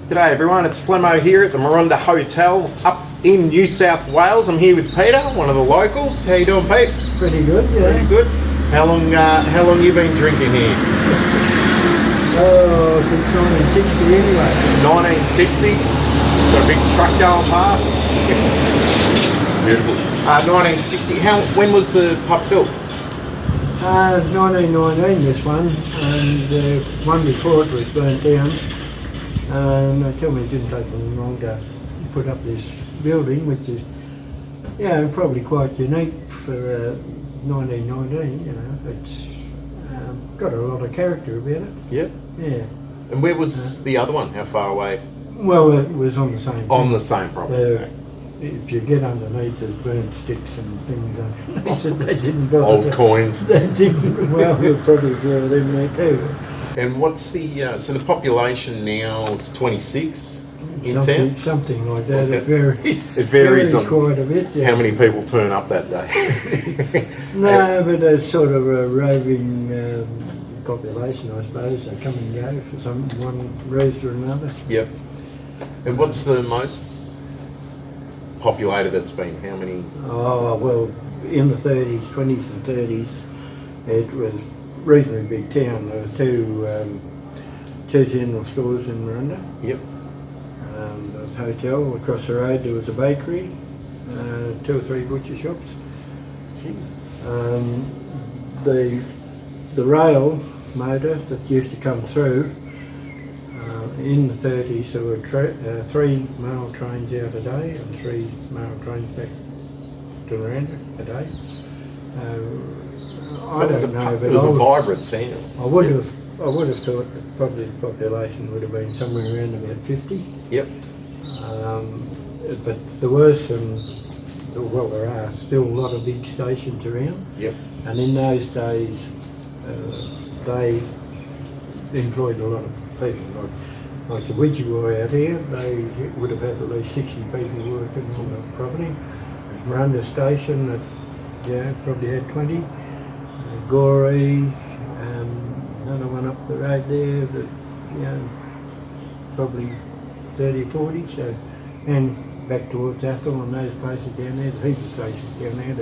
G'day everyone, it's Flemo here at the Morundah Hotel up in New South Wales. I'm here with Peter, one of the locals. How you doing, Pete? Pretty good, yeah. Pretty good. How long you been drinking here? Oh, since 1960 anyway. 1960. Got a big truck going past. Beautiful. 1960. When was the pub built? 1919 this one, and one before it was burnt down. And they tell me it didn't take them long to put up this building, which is, probably quite unique for 1919. It's got a lot of character about it. Yep. Yeah. And where was the other one? How far away? Well, it was on the same. On the same property. If you get underneath, there's burnt sticks and things. They said they didn't bother. Old coins. They didn't. Well, there's probably a few of them there too. And what's the so the population now is 26 in town? Something like that. Okay. It varies on quite a bit. Yeah. How many people turn up that day? No, but it's sort of a roving population, I suppose. They come and go for one reason or another. Yep. And what's the most populated it's been? How many? Oh, well, in the 30s, 20s and 30s, it was a reasonably big town. There were two general stores in Morundah. Yep. There was a hotel. Across the road there was a bakery, 2 or 3 butcher shops. Jeez. The rail motor that used to come through, in the 30s there were 3 mail trains out a day and 3 mail trains back to Morundah a day. I don't know, but it was a vibrant town. I would have thought that probably the population would have been somewhere around about 50. Yep. But there were there are still a lot of big stations around. Yep. And in those days, they employed a lot of people. Like the Widgewa out here, they would have had at least 60 people working on the property. Morundah Station, that probably had 20. Gorey, another one up the road there, that probably 30, 40. So, and back towards Athol and those places down there, the heating stations down there.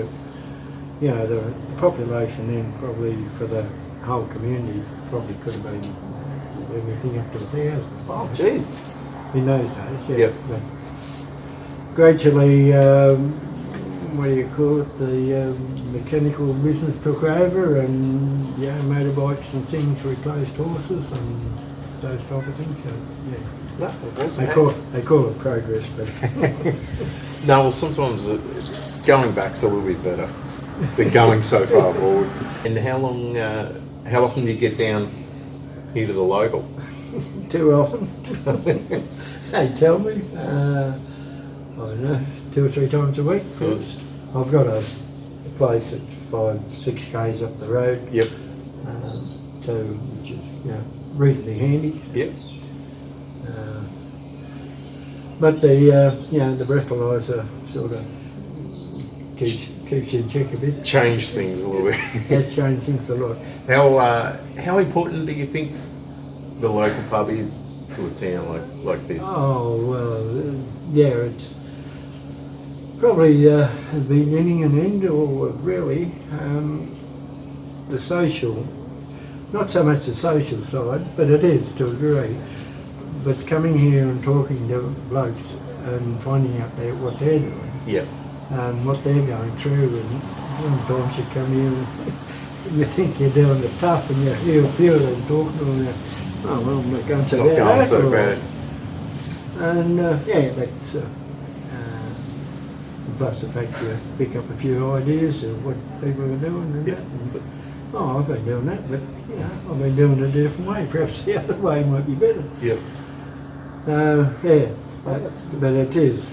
The population then probably for the whole community probably could have been everything up to 1,000. Oh, geez. In those days, yeah. Yep. But gradually, what do you call it? The mechanical business took over, and motorbikes and things replaced horses and those type of things. So yeah, No, it wasn't. They call it progress, but no. Well, sometimes going back's a little bit better than going so far forward. And how often do you get down here to the local? Too often. They tell me. I don't know, 2 or 3 times a week. Good. I've got a place that's 5-6 k's up the road. Yep. So which is reasonably handy. Yep. But the breathalyzer sort of keeps you in check a bit. Change things a little bit. Has changed things a lot. How important do you think the local pub is to a town like this? Oh well, it's probably the beginning and end, or really the social. Not so much the social side, but it is to a degree. But coming here and talking to blokes and finding out what they're doing. Yeah. And what they're going through, and sometimes you come here and you think you're doing it tough, and you hear a few of them talking to them, oh well, I'm not going so bad. Not going so bad. And that's plus the fact you pick up a few ideas of what people are doing and that. And, I've been doing that, but I've been doing it a different way. Perhaps the other way might be better. Yep. But it is.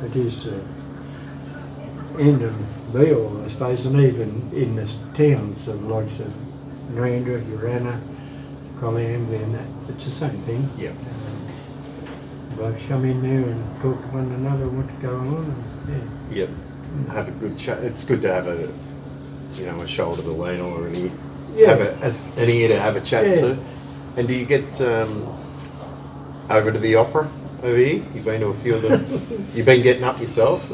It is end and be all, I suppose, and even in the towns of like Morundah, Urana, Colambia, and that, it's the same thing. Yeah. Blokes come in there and talk to one another what's going on. And, Yep. Have a good chat. It's good to have a shoulder to lean on, or an ear to have a chat to. And do you get over to the opera over here? You've been to a few of them. You've been getting up yourself?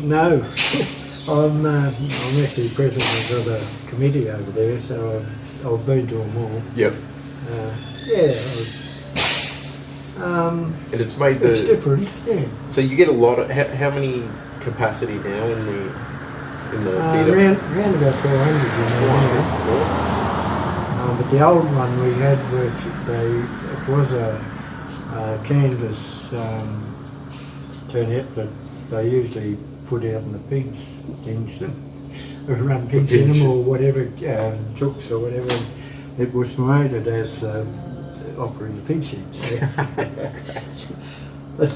No, I'm actually president of a committee over there, so I've been to them all. Yep. Yeah. And it's made the... It's different, yeah. So you get a lot of... How many capacity now in the theatre? Around about 400, you know. Wow, awesome. But the old one we had it was a canvas turnout that they usually put out in the pigs things, or run pigs in them or whatever, chooks or whatever. It was promoted as opera in the pig sheds. But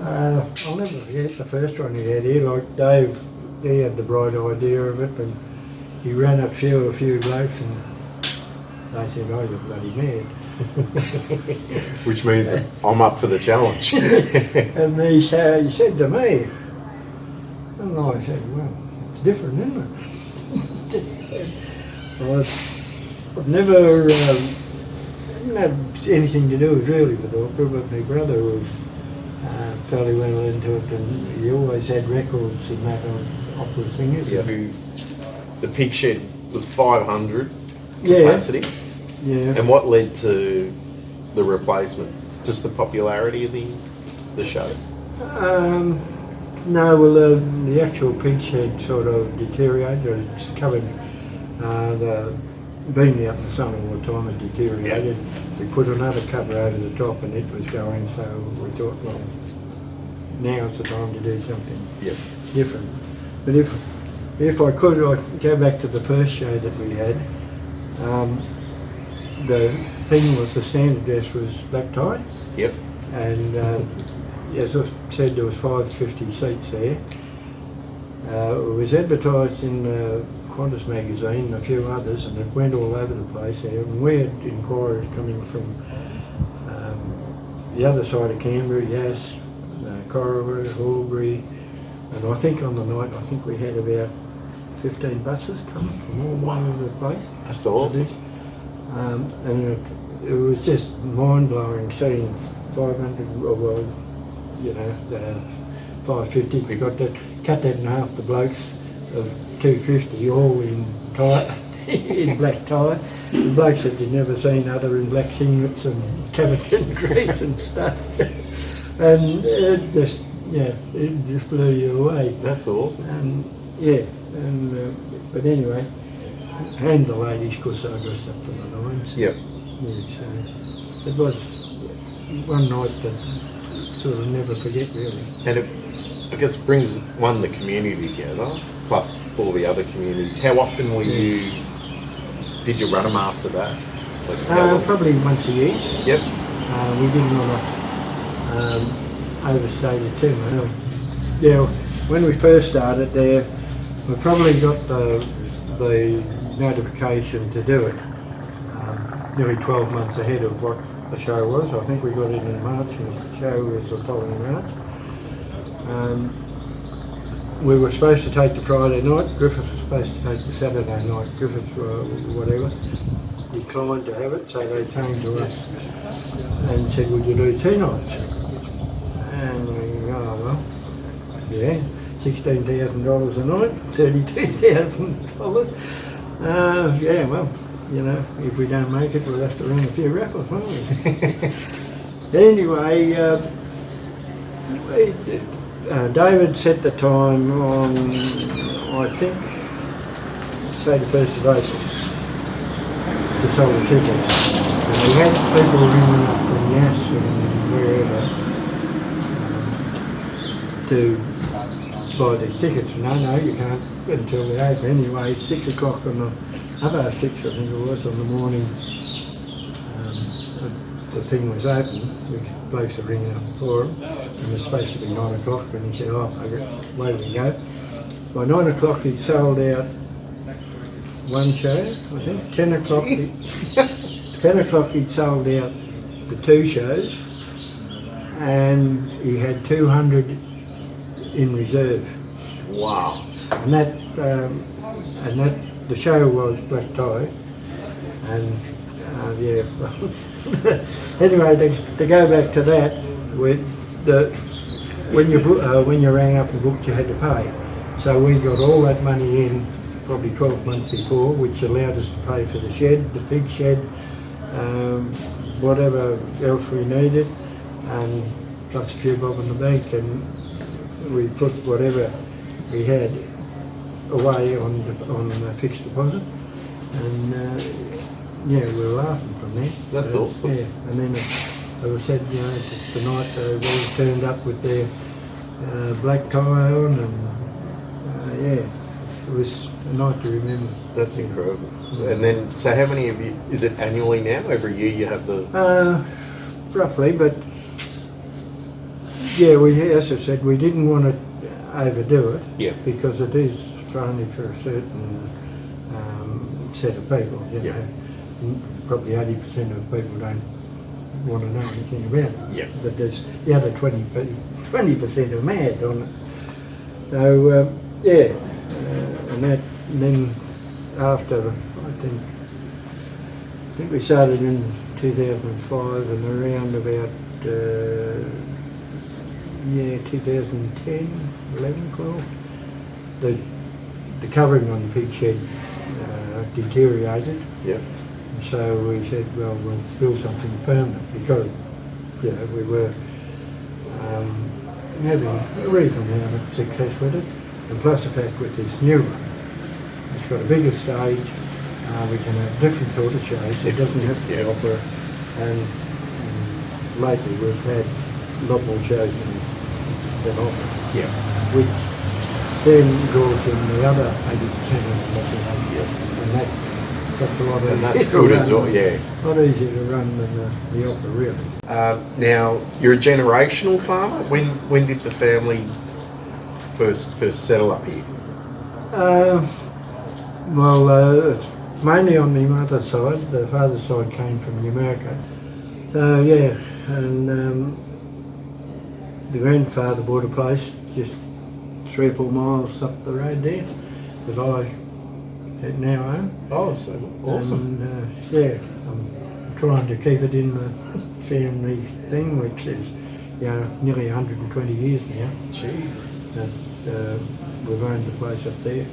I'll never forget the first one he had here. Like Dave, he had the bright idea of it, and he ran up to a few blokes and they said, "Oh, you're bloody mad." Which means I'm up for the challenge. And he said to me, and I said, "Well, it's different, isn't it?" I've never didn't have anything to do really with opera, but my brother was fairly well into it, and he always had records and that of opera singers. Yeah. The pig shed was 500 capacity. Yeah. And what led to the replacement? Just the popularity of the shows? No, well, the actual pig shed sort of deteriorated. It's covered, being out in the sun all the time, it deteriorated. Yeah. We put another cover over the top and it was going, so we thought, well, now's the time to do something different. But if I could, I'd go back to the first show that we had. The thing was, the standard dress was black tie. Yep. And as I said, there was 550 seats there. It was advertised in Qantas magazine and a few others, and it went all over the place there. And we had inquiries coming from the other side of Canberra, Yass, Corowa, Albury, and I think on the night, I think we had about 15 buses coming from all over the place. That's awesome. And it was just mind-blowing seeing 500, well, you know, 550. We got that, cut that in half, the blokes of 250 all in tie, in black tie. The blokes that you'd never seen other in black singlets and covered in grease and stuff. And it just blew you away. That's awesome. And but anyway, and the ladies, of course, I dressed up for the nines. Yep. Yeah, so it was one night that sort of never forget, really. And it, I guess, brings the community together, plus all the other communities. How often did you run them after that? Like probably once a year. Yep. We didn't want to overstate it too much. Yeah, when we first started there, we probably got the notification to do it nearly 12 months ahead of what the show was. I think we got it in March and the show was the following March. We were supposed to take the Friday night, Griffith was supposed to take the Saturday night. Griffith, whatever, declined to have it, so they came to us and said, "Would you do 2 nights?" And we go, "Oh, well, yeah, $16,000 a night, $32,000. Yeah, well, you know, if we don't make it, we'll have to run a few raffles, won't we?" Anyway, David set the time on, I think, say the 1st of April, to sell the tickets. And we had people ringing up from Yass and wherever to buy these tickets. No, you can't until the 8th. Anyway, 6 o'clock on the, about 6 I think it was, on the morning, the thing was open. The blokes are ringing up for him, and it's supposed to be 9 o'clock, and he said, "Oh, away we go." By 9 o'clock he'd sold out one show, I think. 10 o'clock, 10 o'clock he'd sold out the 2 shows, and he had 200 in reserve. Wow. And that the show was black tie, and Anyway, to go back to that, when you rang up and booked, you had to pay. So we got all that money in probably 12 months before, which allowed us to pay for the shed, the pig shed, whatever else we needed, and plus a few bob in the bank, and we put whatever we had away on a fixed deposit, and yeah, we were laughing from there. That's awesome. Yeah, and then as I said, you know, the night they all turned up with their black tie on, and yeah, it was a night to remember. That's incredible. And then, so how many of you, is it annually now? Every year you have the... Roughly, but yeah, as I said, we didn't want to overdo it. Yeah. Because it is only for a certain set of people, you know. Yeah. Probably 80% of people don't want to know anything about it. Yeah. But there's the other 20% are mad on it. So, yeah, and then after, I think we started in 2005, and around about 2010, 11, 12, the covering on the pig shed deteriorated. Yeah. So we said, well, we'll build something permanent, because you know, we were having a reasonable amount of success with it, and plus the fact with this new one, it's got a bigger stage. We can have different sort of shows. It doesn't have to be opera, and lately we've had a lot more shows than opera. Yeah. Which then draws in the other 80% of the population, and that's a lot easier. And that's good as well, yeah. A lot easier to run than the opera, really. Now, you're a generational farmer. When did the family first settle up here? Well, it's mainly on the mother's side. The father's side came from America. Yeah, and the grandfather bought a place just 3 or 4 miles up the road there that I now own. Oh, so awesome. And yeah, I'm trying to keep it in the family thing, which is, you know, nearly 120 years now. Gee. That we've owned the place up there.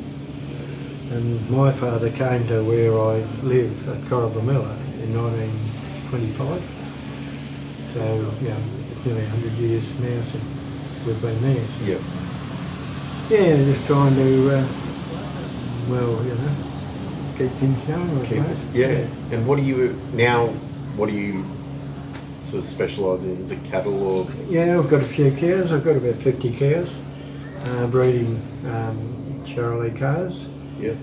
And my father came to where I live at Corrabamella in 1925. So, yeah, it's nearly 100 years now since we've been there. So, Yeah. yeah, just trying to, well, you know, keep things going, I suppose. Yeah. And what do you sort of specialise in? Is it cattle or? Yeah, I've got a few cows. I've got about 50 cows, breeding Charolais cows. Yeah.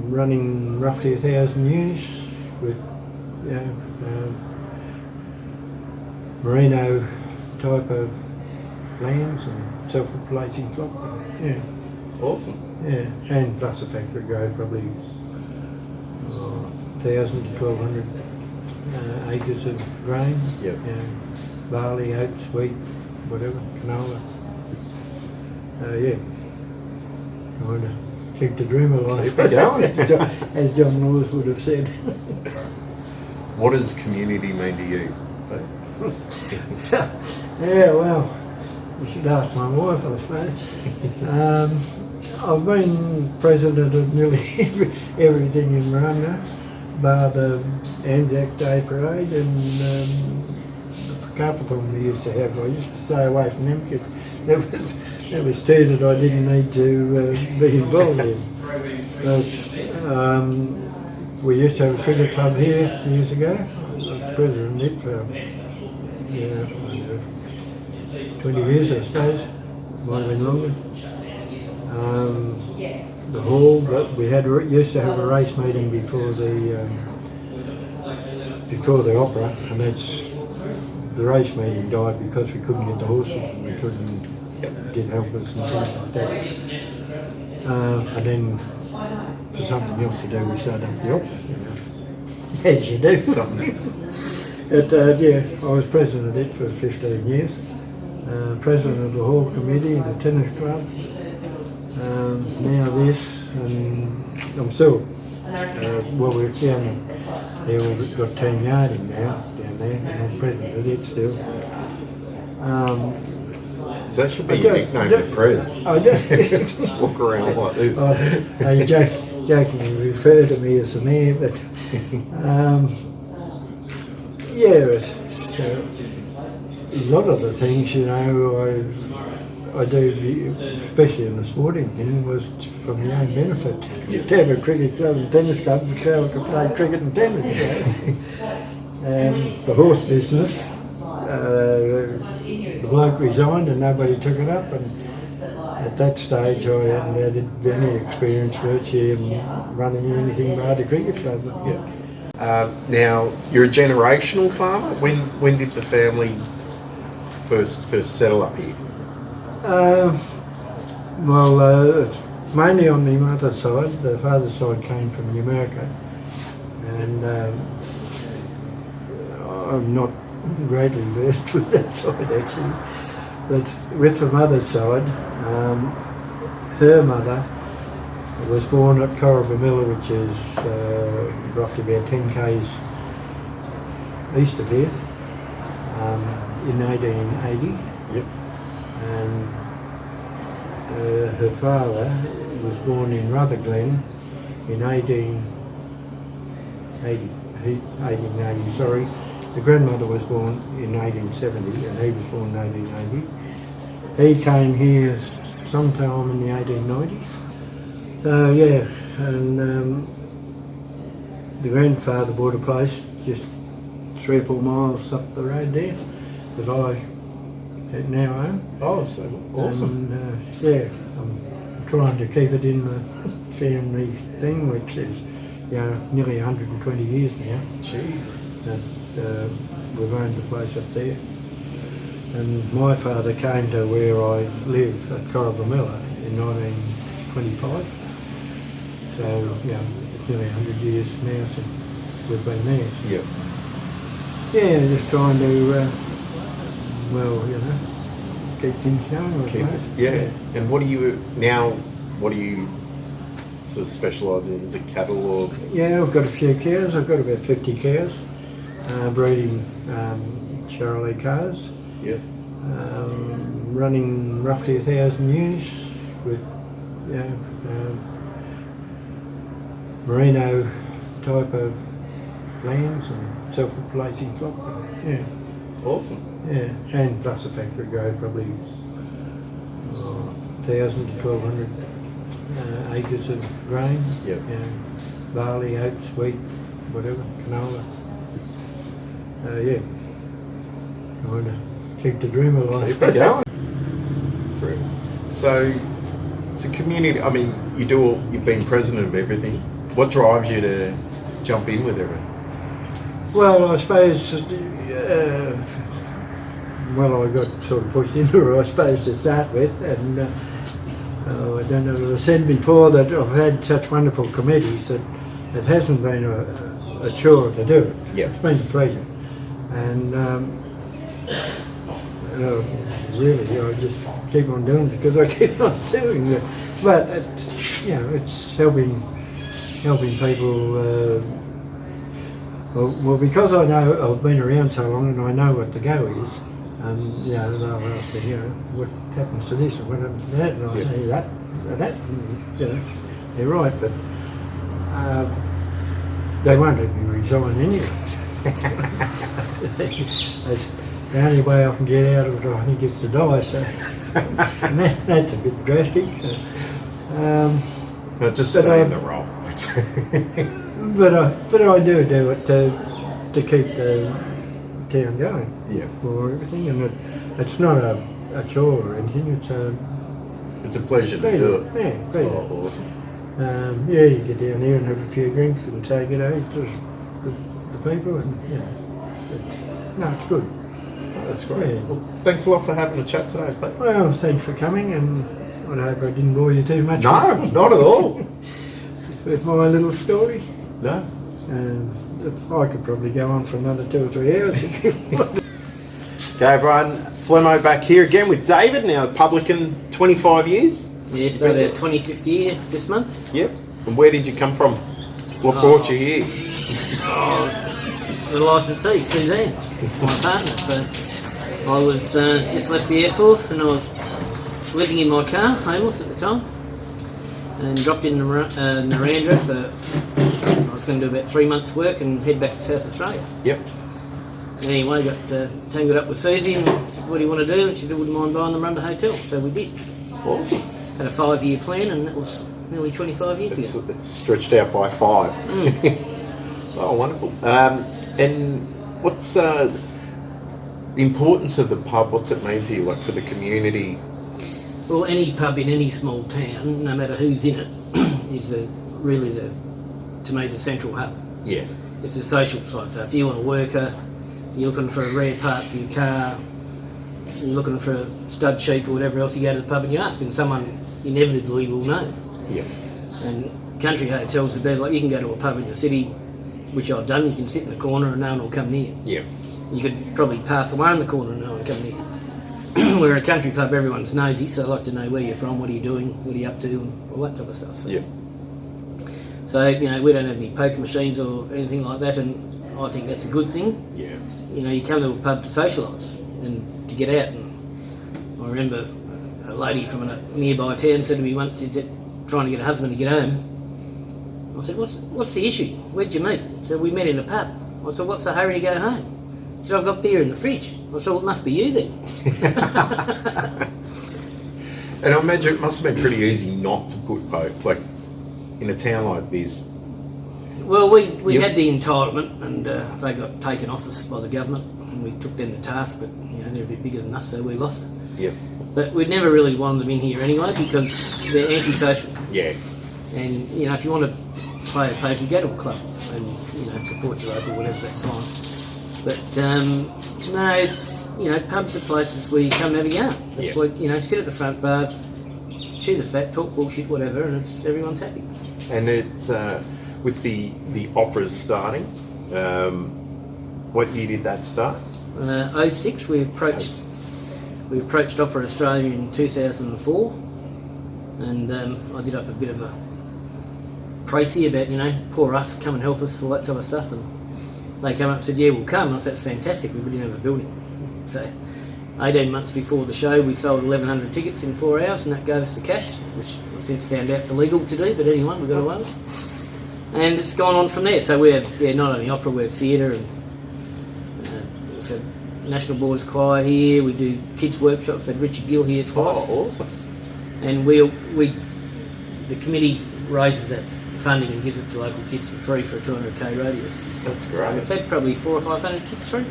Running roughly 1,000 ewes with, you know, merino type of lambs and self-replacing flock. Yeah. Awesome. Yeah, and plus the fact we grow probably 1,000 to 1,200 acres of grain. Yep. You know, barley, oats, wheat, whatever, canola. Yeah. Trying to keep the dream alive. Keep it going. As John Lewis would have said. What does community mean to you? Yeah, well, you should ask my wife, I suppose. I've been president of nearly everything in Morundah, bar the Anzac Day Parade and the Carpathon we used to have. I used to stay away from them because that was two that I didn't need to be involved in. But, we used to have a cricket club here years ago. I was president of it for 20 years, I suppose. Might have been longer. The hall, but we used to have a race meeting before the opera, and the race meeting died because we couldn't get the horses and we couldn't get helpers and things like that. And then for something else to do, we started up the opera. You know. As you do. Yeah, I was president of it for 15 years. President of the hall committee, the tennis club. Now this, and I'm still well, we're down there, we've got team yarding now down there, and I'm present with it still. So that should be your nickname at Prez. I don't. Just walk around like this. They jokingly refer to me as the mayor, but yeah, it's a lot of the things, you know, I do, especially in the sporting thing, was for my own benefit. To have a cricket club and tennis club so I could play cricket and tennis. The horse business, the bloke resigned and nobody took it up, and at that stage I hadn't had any experience virtually in running anything but the cricket club. Yeah. Now, you're a generational farmer. When did the family first settle up here? Mainly on the mother's side. The father's side came from America, and I'm not greatly versed with that side actually. But with the mother's side, her mother was born at Corribamilla, which is roughly about 10 k's east of here, in 1880. Yep. And her father was born in Rutherglen in 1880, sorry. The grandmother was born in 1870 and he was born in 1880. He came here sometime in the 1890s. Yeah, and the grandfather bought a place just 3 or 4 miles up the road there that I now own. Oh, so awesome. And, yeah, I'm trying to keep it in the family thing, which is, you know, nearly 120 years now. Gee. That we've owned the place up there. And my father came to where I live at Corribamilla in 1925. So, yeah, it's nearly 100 years now since we've been there. So. Yep. Yeah, just trying to, well, you know, keep things going. I suppose. Yeah. And what do you sort of specialise in? Is it cattle or? Yeah, I've got a few cows. I've got about 50 cows, breeding Charolais cows. Yeah. Running roughly 1,000 ewes with, you know, merino type of lambs and self-replacing flock. Yeah. Awesome. Yeah, and plus the factory grow probably 1,000 to 1,200 acres of grain. Yep. Yeah, barley, oats, wheat, whatever, canola. Yeah, trying to keep the dream alive. Keep it going. So community. I mean, you've been president of everything. What drives you to jump in with everything? Well, I suppose. Well, I got sort of pushed into it, I suppose, to start with, and I don't know if I said before that I've had such wonderful committees that it hasn't been a chore to do it. Yeah. It's been a pleasure, and really, I just keep on doing it because I keep on doing it. But it's, you know, it's helping people. Well, because I know I've been around so long and I know what the go is. You know, they'll ask me, you know, what happens to this and what happens to that, and I'll say that, and, you know, they're right, but they won't let me resign anyway. That's the only way I can get out of it, I think, is to die, so and that's a bit drastic. So, Just stay in the role. but I do it to keep the town going. Yeah. For everything, and it's not a chore or anything. It's a pleasure to do it. Yeah, pleasure. Oh, awesome. Yeah, you get down there and have a few drinks and say good day to the people, and you know, it's good. That's great. Yeah. Well, thanks a lot for having a chat today, Pat. Well, thanks for coming, and I hope I didn't bore you too much. No, not at all. With my little story. No. I could probably go on for another 2 or 3 hours if you want. Okay, everyone. Flemo back here again with David, now publican 25 years. Yeah, started our 25th year this month. Yep. And where did you come from? What brought you here? The licensee, Suzanne, my partner. So I was just left the Air Force and I was living in my car, homeless at the time, and dropped in Morundah for, I was going to do about 3 months' work and head back to South Australia. Yep. Anyway, got tangled up with Susie and said, what do you want to do? And she said, wouldn't mind buying the Morundah Hotel. So we did. Awesome. Had a 5-year plan and that was nearly 25 years ago. It's stretched out by 5. Oh, wonderful. And what's the importance of the pub? What's it mean to you, like for the community? Well, any pub in any small town, no matter who's in it, is really to me the central hub. Yeah. It's a social side. So if you want a worker, you're looking for a rare part for your car, you're looking for a stud sheep or whatever else, you go to the pub and you ask, and someone inevitably will know. Yeah. And country hotels are better. Like you can go to a pub in the city, which I've done. You can sit in the corner and no one will come near. Yeah. You could probably pass away in the corner and no one will come near. Where a country pub, everyone's nosy, so I like to know where you're from, what are you doing, what are you up to, and all that type of stuff. So. Yeah. So, we don't have any poker machines or anything like that, and I think that's a good thing. Yeah. You come to a pub to socialise and to get out. And I remember a lady from a nearby town said to me once, she's trying to get a husband to get home. I said, what's the issue? Where'd you meet? She said, we met in a pub. I said, what's the hurry to go home? She said, I've got beer in the fridge. I said, well, it must be you then. And I imagine it must have been pretty easy not to put poke, like in a town like this. Well, we had the entitlement and they got taken off us by the government and we took them to task, but they're a bit bigger than us, so we lost. Yep. But we'd never really wanted them in here anyway because they're antisocial. Yeah. And, if you want to play a poker, go to a club and, support your local, whatever, that's fine. But, no, it's, pubs are places where you come and have a yarn. That's why, sit at the front bar, chew the fat, talk bullshit, whatever, and everyone's happy. And it's, with the operas starting, what year did that start? 06, we approached Opera Australia in 2004, and I did up a bit of a précis about, poor us, come and help us, all that type of stuff, and they came up and said, yeah, we'll come. And I said, that's fantastic, we didn't have a building. So 18 months before the show, we sold 1,100 tickets in 4 hours, and that gave us the cash, which I've since found out it's illegal to do, but anyway, we got away with it. And it's gone on from there. So we have not only opera, we have theatre, and we've had National Boys Choir here, we do kids workshops, we've had Richard Gill here twice. Oh, awesome. And the committee raises that funding and gives it to local kids for free for a 200k radius. That's great. So we've had probably 400 or 500 kids through.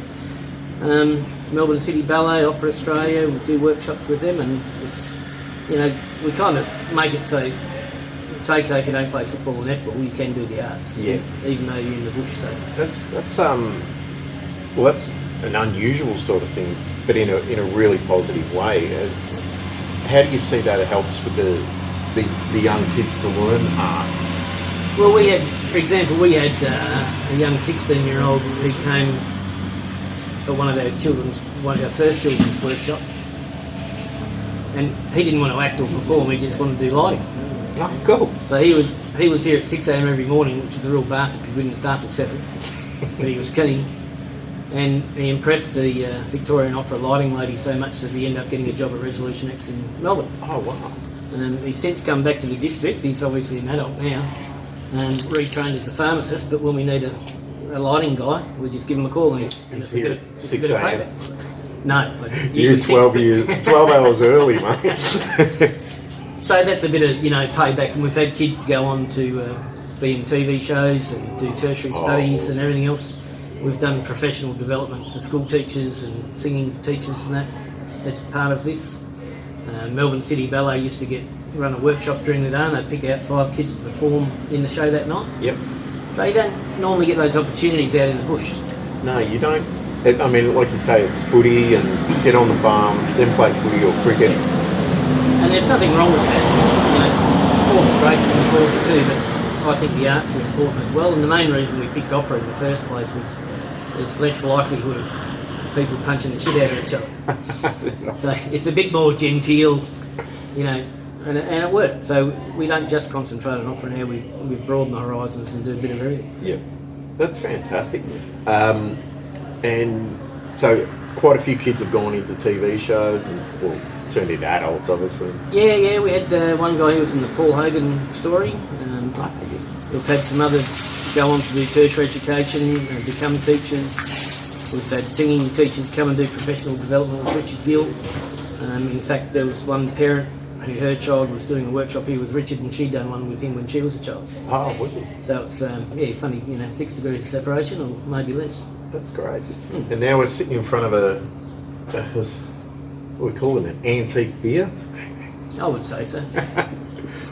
Melbourne City Ballet, Opera Australia, we do workshops with them, and it's, we kind of make it so it's okay if you don't play football or netball, you can do the arts. Yeah. Even though you're in the bush. So. That's an unusual sort of thing, but in a really positive way. How do you see that it helps with the young kids to learn art? Well, for example, we had a young 16-year-old who came for one of our first children's workshop, and he didn't want to act or perform, he just wanted to do lighting. Oh, cool. So he was here at 6 a.m. every morning, which was a real bastard because we didn't start till 7, but he was keen. And he impressed the Victorian Opera lighting lady so much that he ended up getting a job at Resolution X in Melbourne. Oh, wow. He's since come back to the district. He's obviously an adult now and retrained as a pharmacist, but when we need a lighting guy, we just give him a call and He's here at 6 a.m. No. You're 12 hours early, mate. So that's a bit of, payback, and we've had kids to go on to be in TV shows and do tertiary studies and everything else. We've done professional development for school teachers and singing teachers and that as part of this. Melbourne City Ballet used to run a workshop during the day and they'd pick out 5 kids to perform in the show that night. Yep. So you don't normally get those opportunities out in the bush. No, you don't. I mean, like you say, it's footy and get on the farm, then play footy or cricket. And there's nothing wrong with that. Sport's great, it's important too, but I think the arts are important as well. And the main reason we picked opera in the first place was there's less likelihood of people punching the shit out of each other. So it's a bit more genteel, and it worked. So we don't just concentrate on opera now. We broaden the horizons and do a bit of everything. So. Yeah, that's fantastic. And so quite a few kids have gone into TV shows and turned into adults, obviously. Yeah. We had one guy who was in the Paul Hogan story. We've had some others go on to do tertiary education and become teachers. We've had singing teachers come and do professional development with Richard Gill. In fact, there was one parent who her child was doing a workshop here with Richard, and she'd done one with him when she was a child. Oh, wicked. So it's funny, 6 degrees of separation, or maybe less. That's great. And now we're sitting in front of what we call it, an antique beer. I would say so.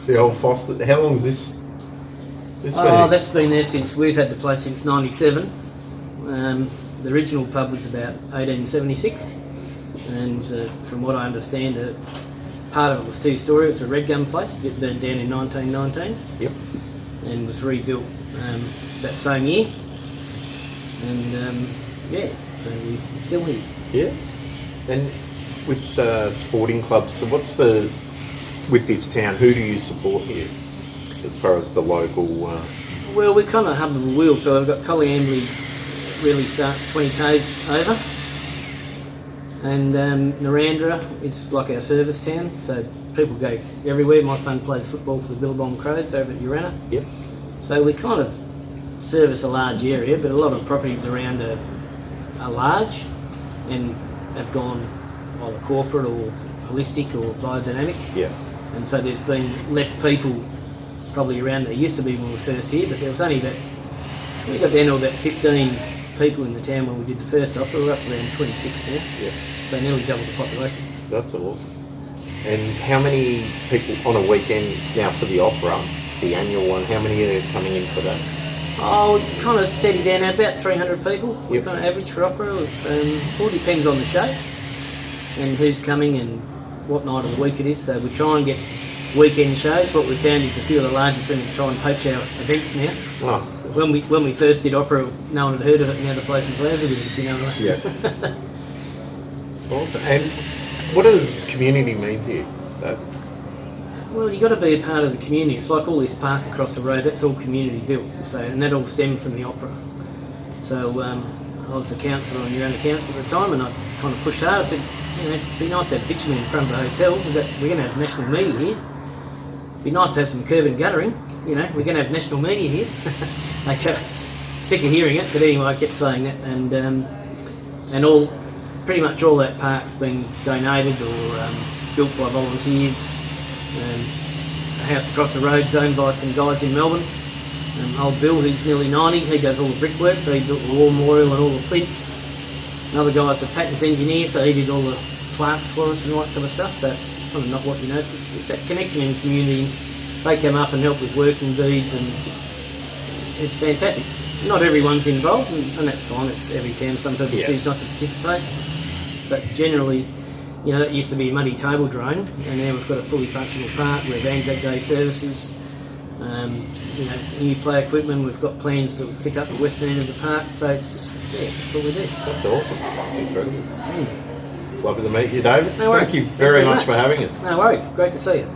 The old Foster. How long is this been? Oh, that's been there since we've had the place since '97. The original pub was about 1876, and from what I understand, part of it was 2-storey. It was a red gum place. It burned down in 1919. Yep. And was rebuilt that same year. And so we're still here. Yeah. And with sporting clubs, so with this town, who do you support here as far as the local? Well, we're kind of hub of a wheel, so I've got Colliambly really starts 20 k's over, and Morundah is like our service town, so people go everywhere. My son plays football for the Billabong Crows over at Urana. Yep. So we kind of service a large area, but a lot of properties around are large and have gone either corporate or holistic or biodynamic. Yeah. And so there's been less people probably around there used to be when we were first here, but there was only we got down to about 15 people in the town when we did the first opera. We're up around 26 now. Yeah. So nearly double the population. That's awesome. And how many people on a weekend now for the opera, the annual one, how many are coming in for that? Oh, kind of steady down now, about 300 people. Yep. We kind of average for opera. All depends on the show and who's coming and what night of the week it is. So we try and get weekend shows. What we've found is a few of the larger things try and poach our events now. Oh. When we first did opera, no one had heard of it, and now the place is lousy with it, if you know what I mean. Yeah. Awesome. And what does community mean to you? Well, you've got to be a part of the community. It's like all this park across the road, that's all community built. So, and that all stemmed from the opera. So I was the councillor on Urana Council at the time, and I kind of pushed hard. I said, it'd be nice to have bitumen in front of the hotel. We're going to have national media here. It'd be nice to have some curb and guttering. We're going to have national media here. I kept sick of hearing it, but anyway, I kept saying that, and pretty much all that park's been donated or built by volunteers. A house across the road's owned by some guys in Melbourne. Old Bill, who's nearly 90, he does all the brickwork, so he built the war memorial and all the plinths. Another guy's a patents engineer, so he did all the plaques for us and all that type of stuff. So it's kind of not what you know. It's that connection in the community. They come up and help with working bees, and it's fantastic. Not everyone's involved, and that's fine. It's every town. Some people choose not to participate, but generally, that used to be a muddy table drone, and now we've got a fully functional park. We have Anzac Day services, new play equipment. We've got plans to fit up the western end of the park, so that's what we do. That's awesome. That's incredible. Lovely to meet you, David. No worries. Thank you very much for having us. No worries. Great to see you.